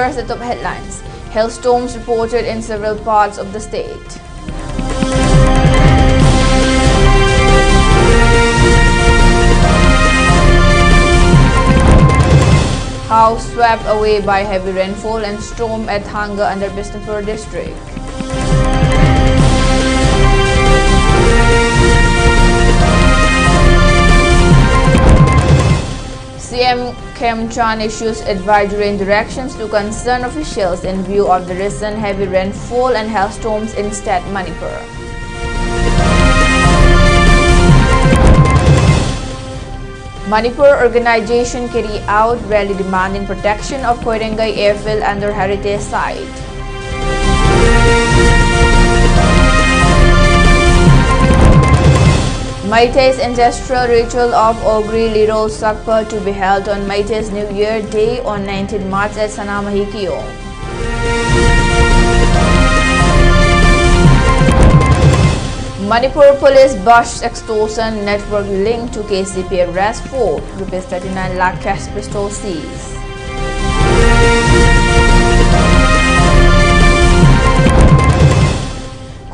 First, the top headlines. Hailstorms reported in several parts of the state. House swept away by heavy rainfall and storm at Thanga under Bisnupur district. CM Kem Chan issues advisory and directions to concerned officials in view of the recent heavy rainfall and hailstorms in state Manipur. Manipur organization carry out rally demanding protection of Koirengei airfield under heritage site. Meitei's ancestral ritual of Ogri Liro Sakpa to be held on Meitei's New Year Day on 19 March at Sanamahikyo. Manipur police bust extortion network linked to KCP arrest for ₹39 lakh cash pistol seized.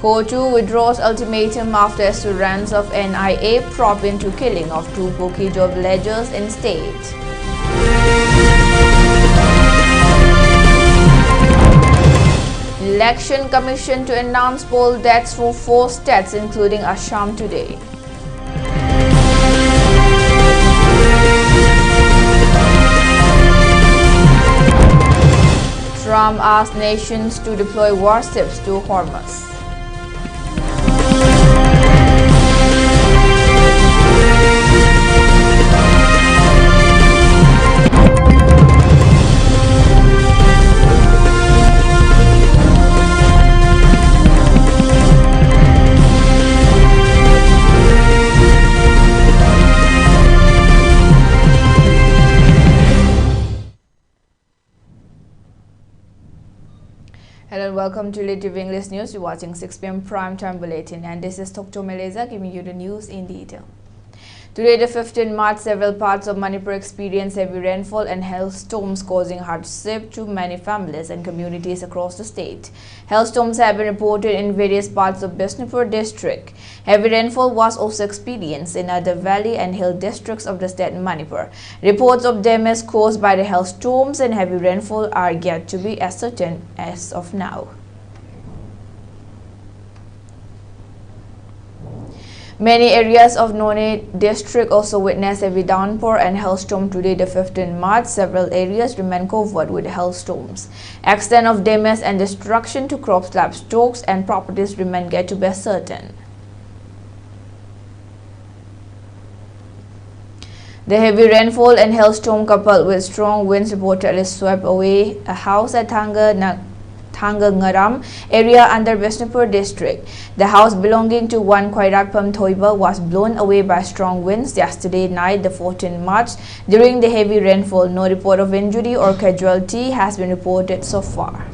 COTU withdraws ultimatum after assurance of NIA probe into killing of 2 Poki job villagers in state. Election Commission to announce poll dates for 4 states including Assam today. Trump asked nations to deploy warships to Hormuz. Hello and welcome to ELITETV English News. You're watching 6 p.m. Prime Time Bulletin, and this is Dr. Aleza giving you the news in detail. Today, the 15th March, several parts of Manipur experienced heavy rainfall and hailstorms causing hardship to many families and communities across the state. Hailstorms have been reported in various parts of Bisnupur district. Heavy rainfall was also experienced in other valley and hill districts of the state Manipur. Reports of damage caused by the hailstorms and heavy rainfall are yet to be ascertained as of now. Many areas of None district also witnessed heavy downpour and hailstorm today, the 15th March. Several areas remain covered with hailstorms. Extent of damage and destruction to crops, livestock, and properties remain yet to be certain. The heavy rainfall and hailstorm coupled with strong winds reportedly swept away a house at Thangangaram area under Bisnupur district. The house belonging to one Koirengei was blown away by strong winds yesterday night, the 14th March. During the heavy rainfall, no report of injury or casualty has been reported so far.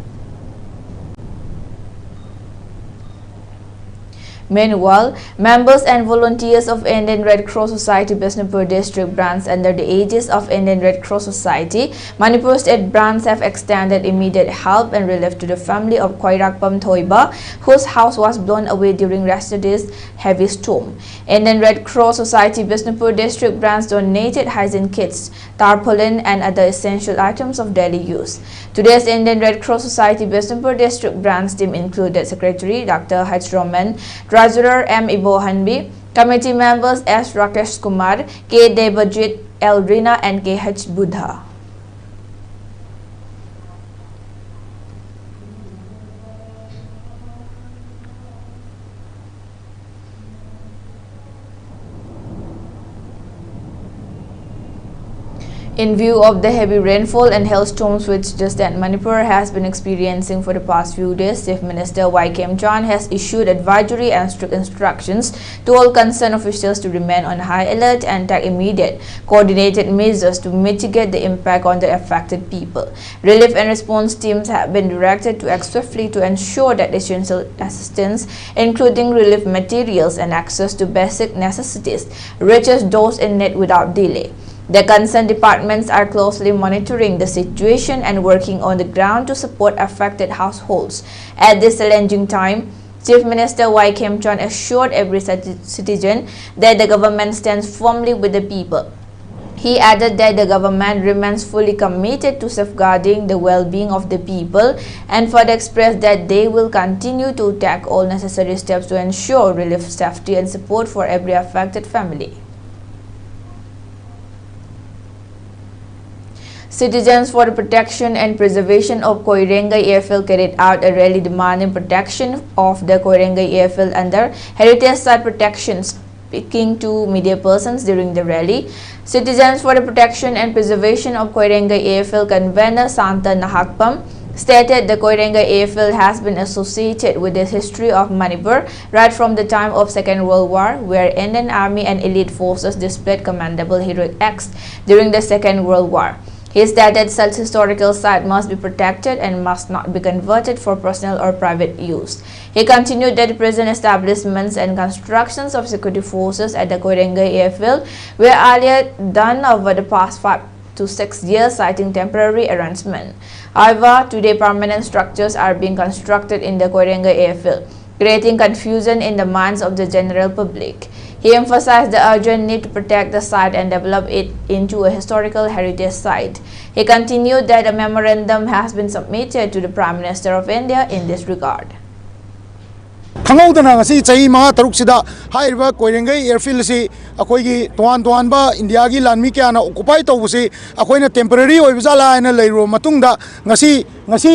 Meanwhile, members and volunteers of Indian Red Cross Society Bisnupur District branch under the aegis of Indian Red Cross Society, Manipur State branch have extended immediate help and relief to the family of Koirengei, whose house was blown away during yesterday's heavy storm. Indian Red Cross Society Bisnupur District branch donated hygiene kits, tarpaulin, and other essential items of daily use. Today's Indian Red Cross Society Bisnupur District branch team included Secretary Dr. Hailstorm, Treasurer M. Ibo Hanbi, Committee members S. Rakesh Kumar, K. Debajit, L. Rina, and K. H. Buddha. In view of the heavy rainfall and hailstorms which the state Manipur has been experiencing for the past few days, Chief Minister Y. Kem Chan has issued advisory and strict instructions to all concerned officials to remain on high alert and take immediate, coordinated measures to mitigate the impact on the affected people. Relief and response teams have been directed to act swiftly to ensure that essential assistance, including relief materials and access to basic necessities, reaches those in need without delay. The concerned departments are closely monitoring the situation and working on the ground to support affected households. At this challenging time, Chief Minister Y. Kem Chon assured every citizen that the government stands firmly with the people. He added that the government remains fully committed to safeguarding the well-being of the people and further expressed that they will continue to take all necessary steps to ensure relief, safety and support for every affected family. Citizens for the Protection and Preservation of Koirengei Airfield carried out a rally demanding protection of the Koirengei Airfield under heritage site protection. Speaking to media persons during the rally, Citizens for the Protection and Preservation of Koirengei Airfield convener Santa Nahakpam stated the Koirengei Airfield has been associated with the history of Manipur right from the time of Second World War, where Indian Army and elite forces displayed commendable heroic acts during the Second World War. He stated such historical site must be protected and must not be converted for personal or private use. He continued that the present establishments and constructions of security forces at the Koirengei Airfield were earlier done over the past 5 to 6 years, citing temporary arrangement. However, today permanent structures are being constructed in the Koirengei Airfield, creating confusion in the minds of the general public. He emphasized the urgent need to protect the site and develop it into a historical heritage site. He continued that a memorandum has been submitted to the Prime Minister of India in this regard. Khangauda ngasi chai ma taruk sida haiba Koirengei airfield si akoi tuan ba India gi lanmi kya na occupy tawusi akoina temporary oibjala na leiro matungda ngasi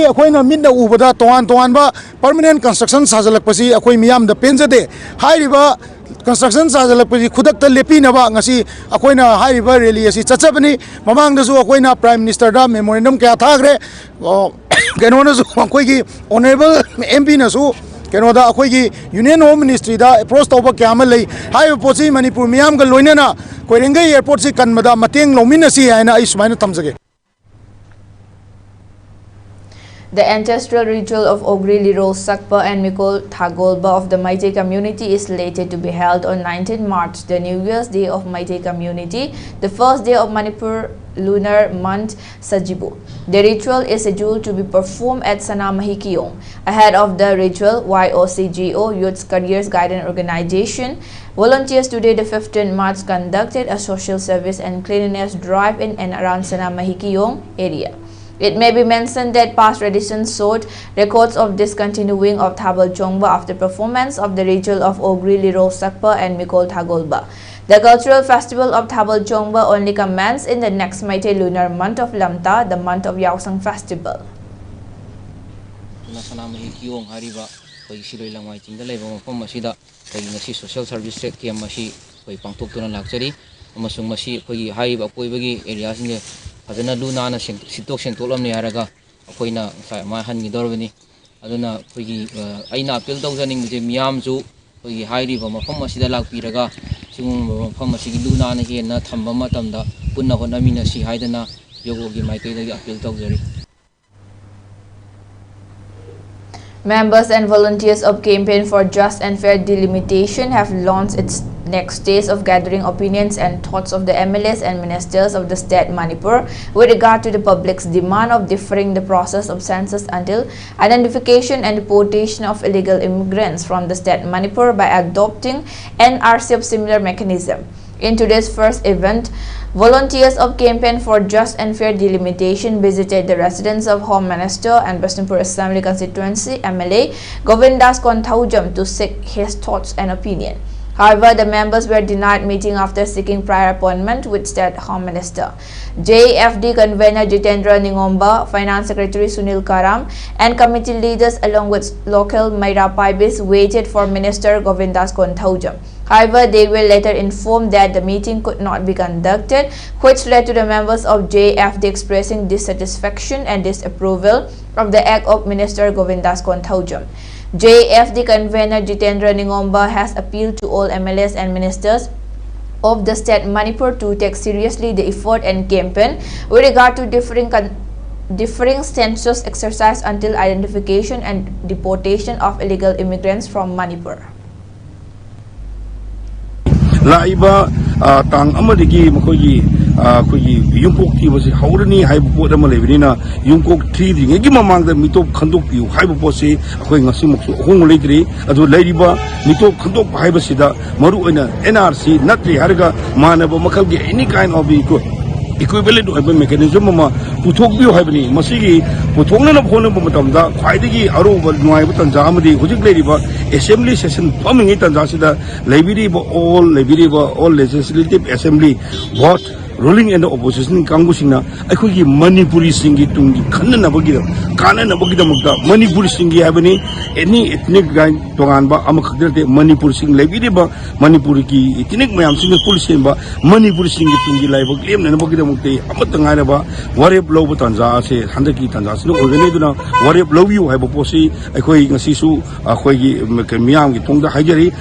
akoina midna ubada tuan ba permanent construction sajalakpasi akoi miyam da penjade haiba construction sajalakpasi khudak ta lepi na ba ngasi akoina haiba rally asi chachabani mamang da su akoina Prime Minister da memorandum kya thagre genona su akoi gi honorable MP na su Kenoda akoigi Union Home Ministry da approach tawba kyama lei hai pochi Manipur miyam ga loinana Koirengei airport si kanmada mateng lomina si aina ai sumaina tamjage. The ancestral ritual of Ogri Lirol Sakpa and Mikol Thagolba of the Meitei community is slated to be held on 19 March, the New Year's Day of Meitei community, the first day of Manipur lunar month Sajibu. The ritual is scheduled to be performed at Sanamahikiong. Ahead of the ritual, YOCGO, Youth Careers Guidance Organization, volunteers today, the 15th March, conducted a social service and cleanliness drive in and around Sanamahikiong area. It may be mentioned that past traditions showed records of discontinuing of Thabal Chongba after performance of the ritual of Ogri Lirol Sakpa and Mikol Thagolba. The cultural festival of Thabal Chongba only commences in the next Meitei lunar month of Lamta, the month of Yaosang festival. Social service Adana Luna na sitok sentolam ni haraga akoy na ma han ni dorwani aduna kogi aina appeal tawjaning je miyam ju kogi hairi ba mafam asida lakpiraga singum mafam asigi Luna na he na thamba matamda punna honami na si haidana yogogi Meitei da appeal tawjari. Members and volunteers of Campaign for Just and Fair Delimitation have launched its next stage of gathering opinions and thoughts of the MLAs and ministers of the state Manipur with regard to the public's demand of deferring the process of census until identification and deportation of illegal immigrants from the state Manipur by adopting an RCF similar mechanism. In today's first event, volunteers of Campaign for Just and Fair Delimitation visited the residence of Home Minister and Bishnupur Assembly Constituency MLA Govindas Konthaujam to seek his thoughts and opinion. However, the members were denied meeting after seeking prior appointment with State Home Minister. JFD convener Jitendra Ningomba, Finance Secretary Sunil Karam, and committee leaders along with local Maira Paibis waited for Minister Govindas Konthaujam. However, they were later informed that the meeting could not be conducted, which led to the members of JFD expressing dissatisfaction and disapproval of the act of Minister Govindas Konthaujam. JFD convener Jitendra Ningomba has appealed to all MLAs and ministers of the state Manipur to take seriously the effort and campaign with regard to differing census exercise until identification and deportation of illegal immigrants from Manipur. Laiba tang amadigi makogi kogi yungkok ti basi haurani hai pot ama lebina yungkok 3 ding egi mamang da mitop khandok piu hai bo se akoi ngasi moksu hong leidri adu leiriba mitop khandok hai basi da maru oina NRC natri harga manaba makal ge any kind of equivalent mechanism ma puthok biu haibani masigi puthokna na phone ba matamda khwaidagi aruba nuai ba tanja amadi hojik leiriba assembly session forming tanja sida library ba all legislative assembly vote ruling and the opposition kangusina akhoi Manipuri singi tungi khanna bagi kana na bagi damukta Manipuri singi habani any ethnic gain tongan ba amakhaderte Manipur sing library ba Manipuri ki ethnic mayam sing police ba Manipuri singi tungi laiba claim na bagi damukte amatanga ba warep low tanja se handaki tanja sino organizeduna warep low you haiba posi akhoi ngasi su akhoi miyam ki tongda haijari.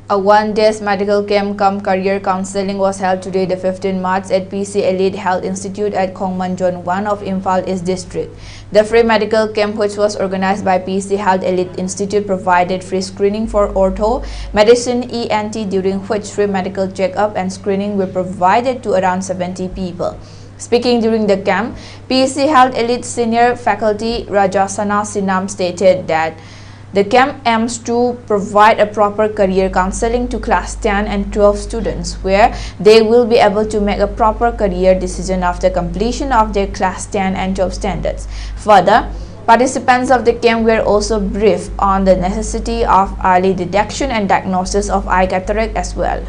A one-day medical camp cum career counseling was held today, the 15th March, at PC Elite Health Institute at Khongman Zone 1 of Imphal East District. The free medical camp, which was organized by PC Health Elite Institute, provided free screening for ortho, medicine, ENT, during which free medical checkup and screening were provided to around 70 people. Speaking during the camp, PC Health Elite Senior Faculty Rajasana Sinam stated that the camp aims to provide a proper career counseling to class 10 and 12 students, where they will be able to make a proper career decision after completion of their class 10 and 12 standards. Further, participants of the camp were also briefed on the necessity of early detection and diagnosis of eye cataract as well.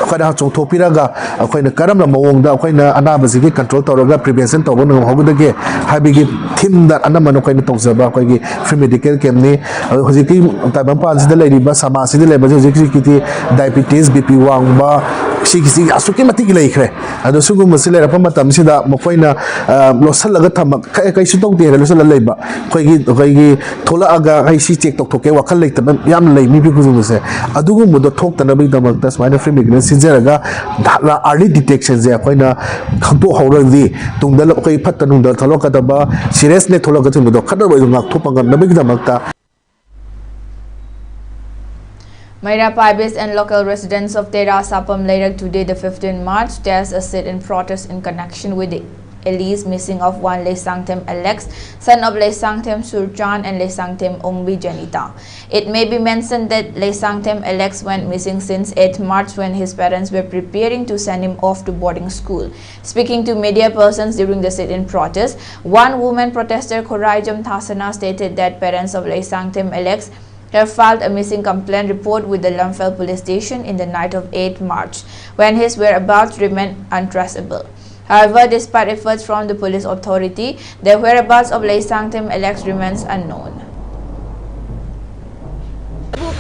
Kada chongthopiraga akoina karamna mawongda akoina anabasigi control tawraga prevention tawba nang hogudage habigi thim da anamano koina tawjaba akoigi free medical camp ni hojiki taibampan sida leiriba sama sida leba hojiki kiti diabetes bp wangba sigi asuki matiki leikre ado sugu masile rapa matam sida mokoina losalaga tham kai su tong de losala leiba koigi thola aga ai si check tok thoke wakal leitaba yam lei mi bi kuzu se adugu mudo thok tanabi damak tas maina free medical sinjaraga early detection je akoina khangto hawrandi tungdal koi phatta nungdal thalokadaba seriousness tholokatu mudo khadar ngak thopanga nabigi damakta. Maira Paibis and local residents of Tera Sapam Leirak today, the 15th March, staged a sit-in protest in connection with the Elise missing of one Leisangtem Alex, son of Leisangtem Surchan and Leisangtem Ongbi Janita. It may be mentioned that Leisangtem Alex went missing since 8 March when his parents were preparing to send him off to boarding school. Speaking to media persons during the sit-in protest, one woman protester, Churachandpur, stated that parents of Leisangtem Alex have filed a missing complaint report with the Lumphel police station in the night of 8 March, when his whereabouts remained untraceable. However, despite efforts from the police authority, the whereabouts of Leisangtem Alex remains unknown.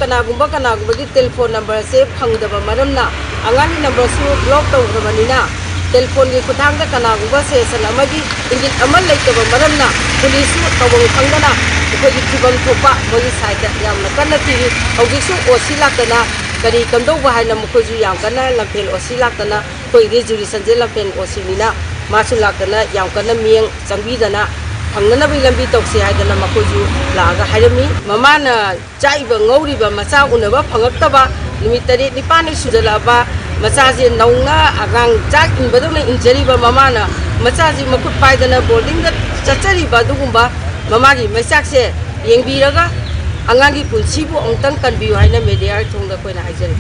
Telephone number se phangdaba maramna angani number su block tawrabanina telephone gi khutang da kanagumba se salamagi ingin amal leitaba maramna police tawang phangdana ko gi thibam thopa mogi side yamna kanna ti hogi su osilakana kari kamdo bahai nam ko ju yam kana lampel osilakana ko gi juri sanje lampel osilina masulakana yam kana mieng changbidana Pangnana bilambi toksi haidana makoju laga hairami mamana chaiba ngoriba macha unaba phangaktaba limitari nipani sudalaba machaji naunga agang chak inbadona injariba mamana machaji makut paidana boarding da chachariba dugumba mamagi machakse yengbiraga angangi punsibu ongtang kanbiu haina media thongda koina haijari.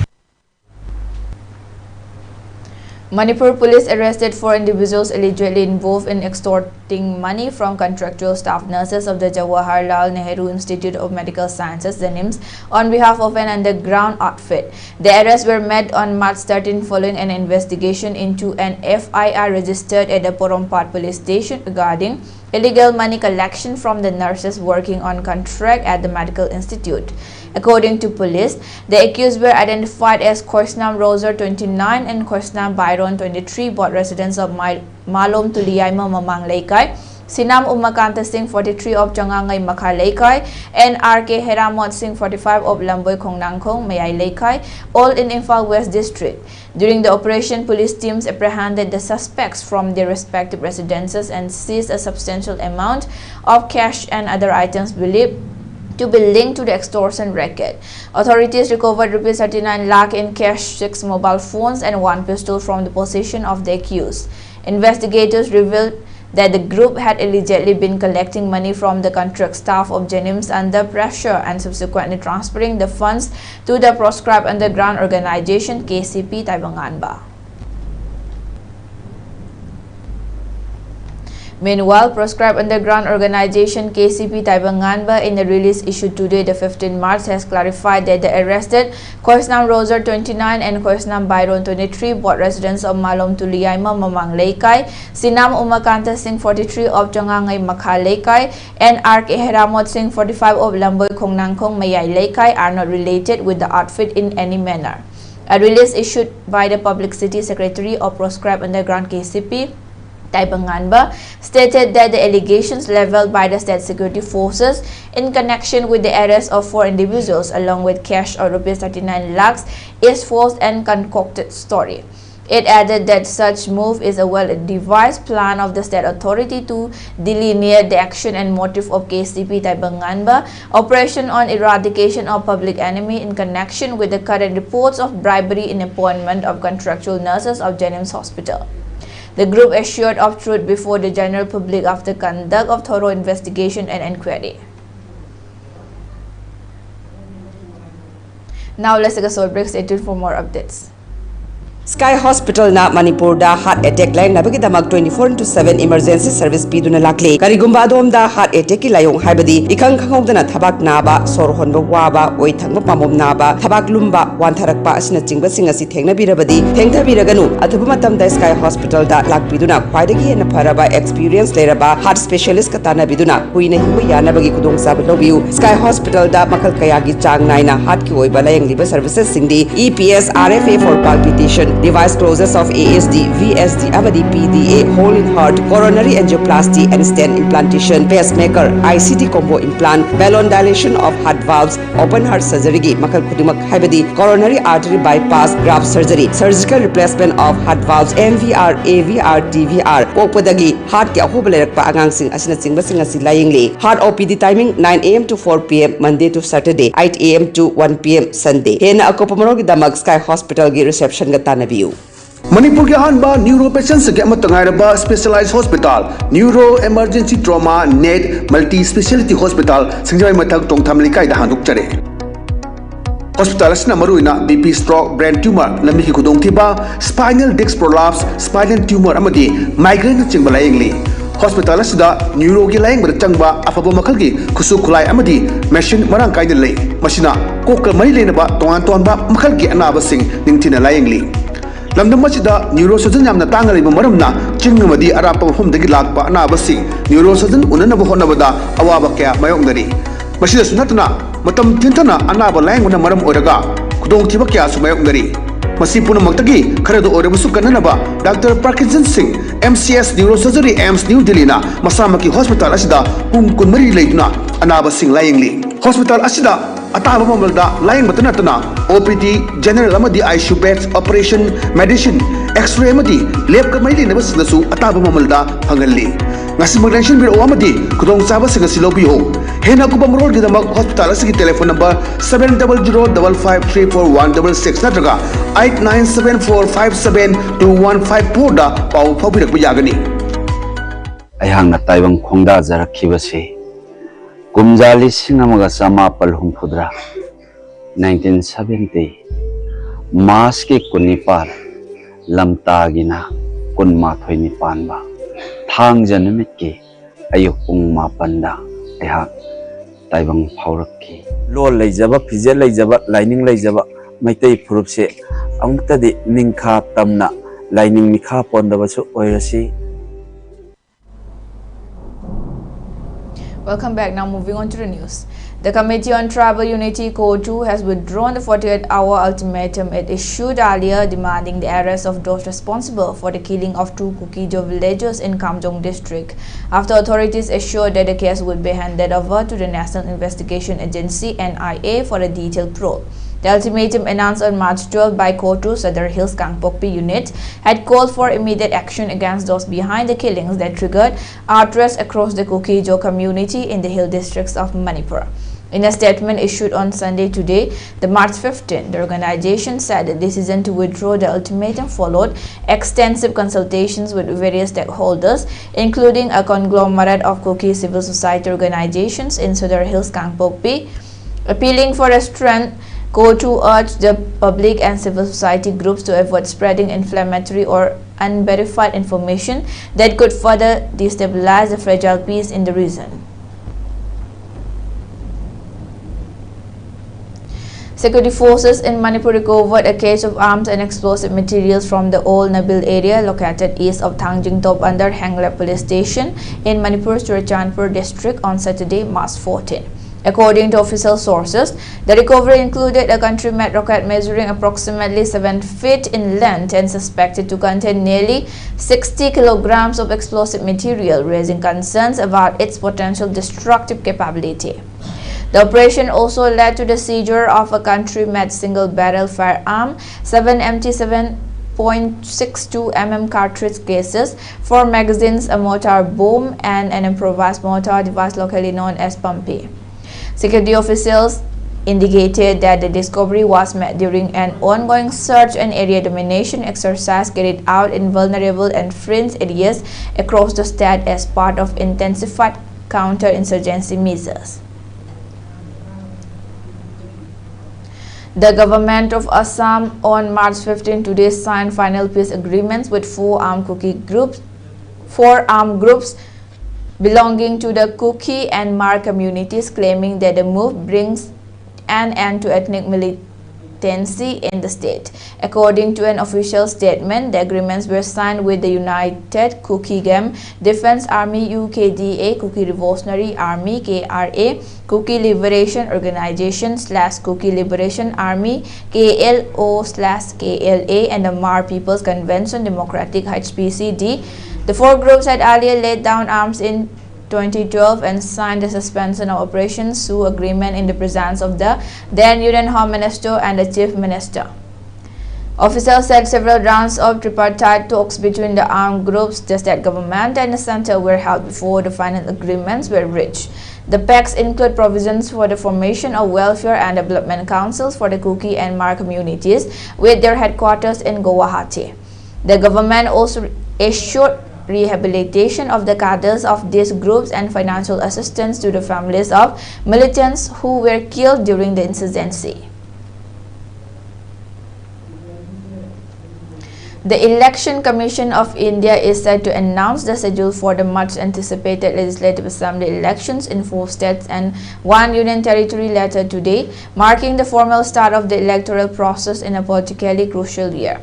Manipur police arrested 4 individuals allegedly involved in extorting money from contractual staff nurses of the Jawaharlal Nehru Institute of Medical Sciences, the NIMS, on behalf of an underground outfit. The arrests were made on March 13 following an investigation into an FIR registered at the Porompat police station regarding illegal money collection from the nurses working on contract at the medical institute. According to police, the accused were identified as Koisnam Roser 29 and Koisnam Byron 23, both residents of Malom Tuliaima Mamang Laikai, Sinam Umakanta Singh 43 of Changangai Makha Laikai, and RK Heramot Singh 45 of Lamboy Kongnangkong Mayai Laikai, all in Imphal West District. During the operation, police teams apprehended the suspects from their respective residences and seized a substantial amount of cash and other items believed to be linked to the extortion racket. Authorities recovered Rs 39 lakh in cash, 6 mobile phones and 1 pistol from the possession of the accused. Investigators revealed that the group had allegedly been collecting money from the contract staff of Jenims under pressure and subsequently transferring the funds to the proscribed underground organization KCP Taibanganba. Meanwhile, proscribed underground organization KCP Taibanganba, in a release issued today, the 15th March, has clarified that the arrested Koisnam Roser 29 and Koisnam Byron 23, both residents of Malom Tuliaima Mamang Laikai, Sinam Umakanta Singh 43 of Chongangai Makha Laikai, and RK Heramot Singh 45 of Lamboy Kongnangkong Mayai Laikai are not related with the outfit in any manner. A release issued by the Publicity Secretary of proscribed underground KCP Taibanganba stated that the allegations leveled by the state security forces in connection with the arrest of 4 individuals along with cash of Rs 39 lakhs is false and concocted story. It added that such move is a well-devised plan of the state authority to delineate the action and motive of KCP Taibanganba operation on eradication of public enemy in connection with the current reports of bribery in appointment of contractual nurses of Jenims Hospital. The group assured of truth before the general public after conduct of thorough investigation and inquiry. Now let's take a short break. Stay tuned for more updates. Sky Hospital na Manipur da heart attack line nabagi damak 24/7 emergency service piduna lakli karigumba adom da heart attack ki layong haibadi ikang khangongdana thabak naba sor honba waba oi thangba pamom naba thabak lumba wantharakpa asina chingba singa si thengna birabadi thengtha biraganu athuba matam da Sky Hospital da lakpiduna khwaidagi hena pharaba experience leraba heart specialist ka tana biduna huina himu yana bagi kudong sab lobiu Sky Hospital da makal kaya gi chang naina heart ki oi balayang liba services singdi EPS RFA for palpitation device closures of ASD, VSD, Abadi PDA, hole in heart, coronary angioplasty and stent implantation, pacemaker, ICT combo implant, balloon dilation of heart valves, open heart surgery, makal kudimak haibadi, coronary artery bypass, graft surgery, surgical replacement of heart valves, MVR, AVR, DVR, popadagi, heart ki ahobalak pa agang sing asina singba singa silayingli. Heart OPD timing 9 AM to 4 PM Monday to Saturday, 8 AM to 1 PM Sunday. Hena akopamarog damag Sky Hospital gi reception gatana view. Manipur के अहनबा neuro patients के तंगाइरबा specialised hospital neuro emergency trauma net multi speciality hospital सिंगजाई मथक टोंगथाम लिकाइदा हांदुकचरे hospital असना मरुइना बीपी स्ट्रोक ब्रेन ट्यूमर लम्बी की खुदोंथिबा spinal disc prolapse spinal tumour अमदी माइग्रेन चिंगबा लायंगली हॉस्पिटल असदा न्यूरो की लायंगबा चंगबा अफबो मखल की खुसु खुलाई अमदी मशीन मरांग काइद लई मशीना कोक मरी लेनबा तोंगान तोंबा मखल की अनाबा सिंग निंगथिना लायंगली लमदम मसिदा neuro surgeon यामना तांगलिबा मरमना चिंगमदी अरापा मफमदगी Lakpa अनाबसी neuro surgeon उननबा होनबदा अवाबा क्या मायोंगदरी मसिदा सुनतना मतम थिंथना अनाबा लायंगना मरम ओरगा खुदोंथिबा क्या सुमायोंगदरी मसी पुनमक्तगी खरदो ओरबसु कननबा doctor Parkinson Singh MCS neuro surgery AIIMS New Delhi ना मसामकी हॉस्पिटल असिदा पुंग कुनमरी लेदुना अनाबा सिंह लायंगली हॉस्पिटल असिदा अताबा ममलदा लायंग मतनतना OPD जनरल अमदी ICU beds operation medicine x-ray अमदी लैब कमैली नबसनसु अताबा ममलदा फंगल्ली ngasi maglansin biro amadi kudong saba singa silobiho hena kuba mrol gidama hospital asigi telephone number 7005534166 natraga 8974572154 da pau phabirak yagani ayang na taibang khongda jarakhibase kumjali singamaga samapal humphudra 1970 mas ke kunipal lamtagina kunmathoi nipan ba thang janamit ke ayuk pung mapanda eha taibang phaurak ki lo leijaba phije leijaba lining leijaba Meitei phurup se amta de ningkha tamna lining mikha pondaba chu oirasi. Welcome back. Now moving on to the news. The Committee on Tribal Unity COTU has withdrawn the 48-hour ultimatum it issued earlier demanding the arrest of those responsible for the killing of 2 Kukijo villagers in Kamjong district after authorities assured that the case would be handed over to the National Investigation Agency NIA for a detailed probe. The ultimatum announced on March 12 by COTU Sadar Hills Kangpokpi unit had called for immediate action against those behind the killings that triggered outrage across the Kukijo community in the hill districts of Manipur. In a statement issued on Sunday today, the March 15, the organization said the decision to withdraw the ultimatum followed extensive consultations with various stakeholders, including a conglomerate of Kuki civil society organizations in Southern Hills, Kangpokpi. Appealing for restraint, COTU urged the public and civil society groups to avoid spreading inflammatory or unverified information that could further destabilize the fragile peace in the region. Security forces in Manipur recovered a cache of arms and explosive materials from the old Nabil area located east of Thangjingtop under Hanglap police station in Manipur's Churachandpur district on Saturday, March 14. According to official sources, the recovery included a country-made rocket measuring approximately 7 feet in length and suspected to contain nearly 60 kilograms of explosive material, raising concerns about its potential destructive capability. The operation also led to the seizure of a country-made single-barrel firearm, 7 empty 7.62 mm cartridge cases, 4 magazines, a mortar bomb, and an improvised mortar device locally known as Pumpy. Security officials indicated that the discovery was made during an ongoing search and area domination exercise carried out in vulnerable and fringe areas across the state as part of intensified counter-insurgency measures. The government of Assam on March 15 today signed final peace agreements with 4 armed groups belonging to the Kuki and Mar communities, claiming that the move brings an end to ethnic militancy in the state. According to an official statement, the agreements were signed with the United Kuki Game Defense Army UKDA, Kuki Revolutionary Army KRA, Kuki Liberation Organization / Kuki Liberation Army KLO/KLA, and the Mar People's Convention Democratic HPCD. The 4 groups had earlier laid down arms in 2012 and signed the suspension of Operation Sioux agreement in the presence of the then Union Home Minister and the Chief Minister. Officials said several rounds of tripartite talks between the armed groups, the state government, and the center were held before the final agreements were reached. The pacts include provisions for the formation of welfare and development councils for the Kuki and Mar communities with their headquarters in Guwahati. The government also assured rehabilitation of the cadres of these groups and financial assistance to the families of militants who were killed during the insurgency. The Election Commission of India is set to announce the schedule for the much anticipated Legislative Assembly elections in 4 states and 1 union territory later today, marking the formal start of the electoral process in a particularly crucial year.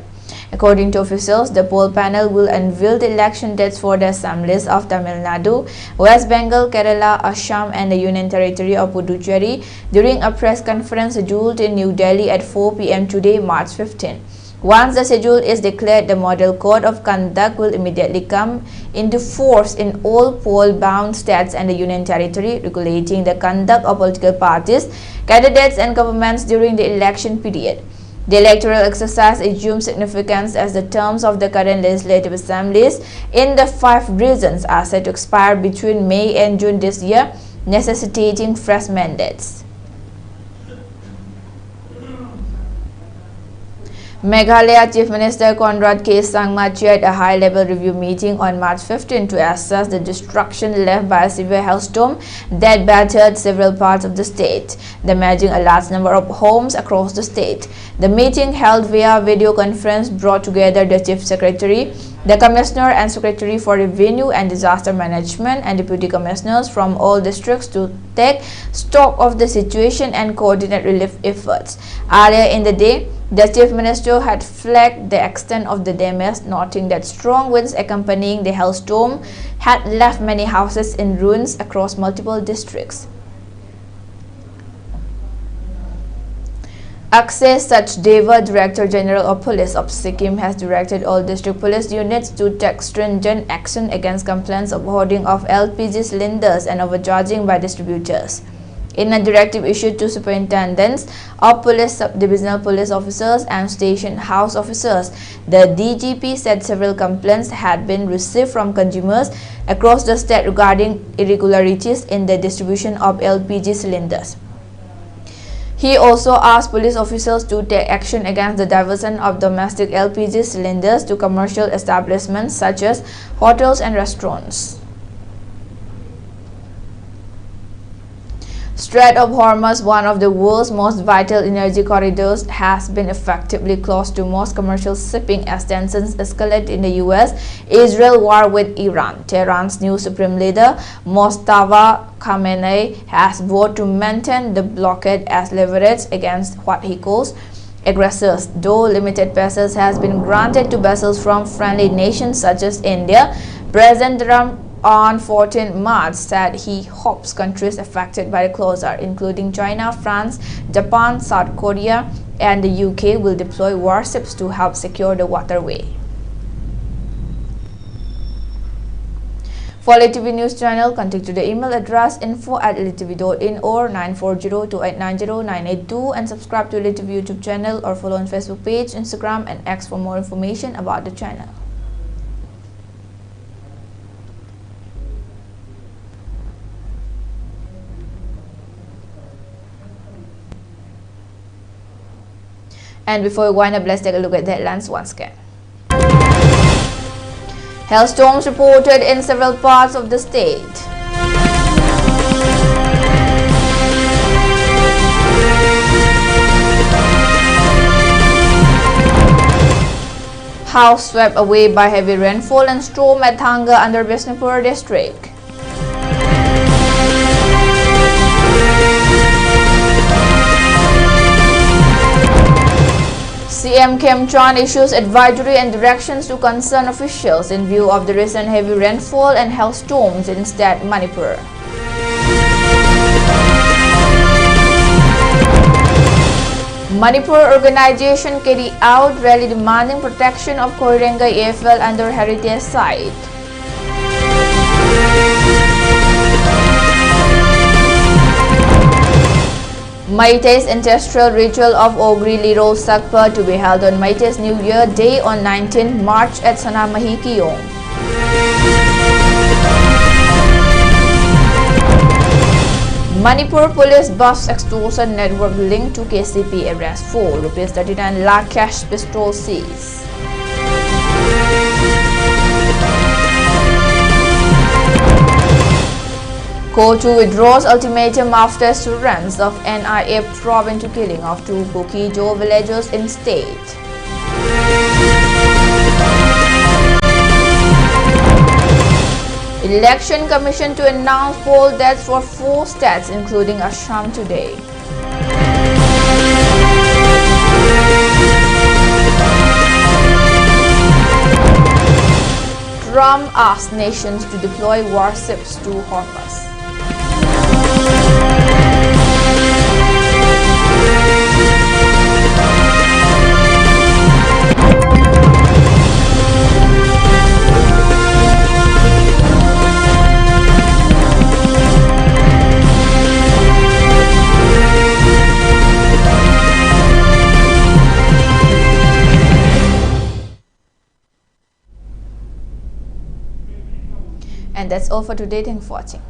According to officials, the poll panel will unveil the election dates for the assemblies of Tamil Nadu, West Bengal, Kerala, Assam, and the Union Territory of Puducherry during a press conference scheduled in New Delhi at 4 p.m. today, March 15. Once the schedule is declared, the Model Code of Conduct will immediately come into force in all poll-bound states and the Union Territory, regulating the conduct of political parties, candidates, and governments during the election period. The electoral exercise assumes significance as the terms of the current legislative assemblies in the 5 regions are set to expire between May and June this year, necessitating fresh mandates. Meghalaya Chief Minister Conrad K. Sangma chaired a high-level review meeting on March 15 to assess the destruction left by a severe hailstorm that battered several parts of the state, damaging a large number of homes across the state. The meeting, held via video conference, brought together the Chief Secretary, the Commissioner and Secretary for Revenue and Disaster Management, and Deputy Commissioners from all districts to take stock of the situation and coordinate relief efforts. Earlier in the day, the Chief Minister had flagged the extent of the damage, noting that strong winds accompanying the hailstorm had left many houses in ruins across multiple districts. Akshay Sachdeva, Director General of Police of Sikkim, has directed all district police units to take stringent action against complaints of hoarding of LPG cylinders and overcharging by distributors. In a directive issued to superintendents of police, sub-divisional police officers, and station house officers, the DGP said several complaints had been received from consumers across the state regarding irregularities in the distribution of LPG cylinders. He also asked police officials to take action against the diversion of domestic LPG cylinders to commercial establishments such as hotels and restaurants. Strait of Hormuz, one of the world's most vital energy corridors, has been effectively closed to most commercial shipping as tensions escalate in the US-Israel war with Iran. Tehran's new supreme leader, Mustafa Khamenei, has vowed to maintain the blockade as leverage against what he calls aggressors, though limited passage has been granted to vessels from friendly nations such as India. President Trump on 14 March said he hopes countries affected by the closure, including China, France, Japan, South Korea, and the UK, will deploy warships to help secure the waterway. For ELITETV News Channel, contact to the email address info@elitetv.in or 9402890982 and subscribe to ELITETV YouTube channel or follow on Facebook page, Instagram, and X for more information about the channel. And before we wind up, let's take a look at the headlines once again. Hailstorms reported in several parts of the state. House swept away by heavy rainfall and storm at Thanga under Bishnupur district. CM Kim Chan issues advisory and directions to concerned officials in view of the recent heavy rainfall and hailstorms in State Manipur. Manipur organization carried out rally demanding protection of Koirengei airfield under heritage site. Meitei's ancestral ritual of Ogri Liro Sakpa to be held on Meitei's New Year Day on 19 March at Sanamahi Kiyong. Manipur police bust extortion network linked to KCP arrest 4 rupees 39 lakh cash pistol seized. COTU withdraws ultimatum after assurance of NIA probe into killing of 2 Bukijo villagers in state. Election Commission to announce poll dates for 4 states including Assam today. Trump asks nations to deploy warships to Hormuz. And that's all for today. Thanks for watching.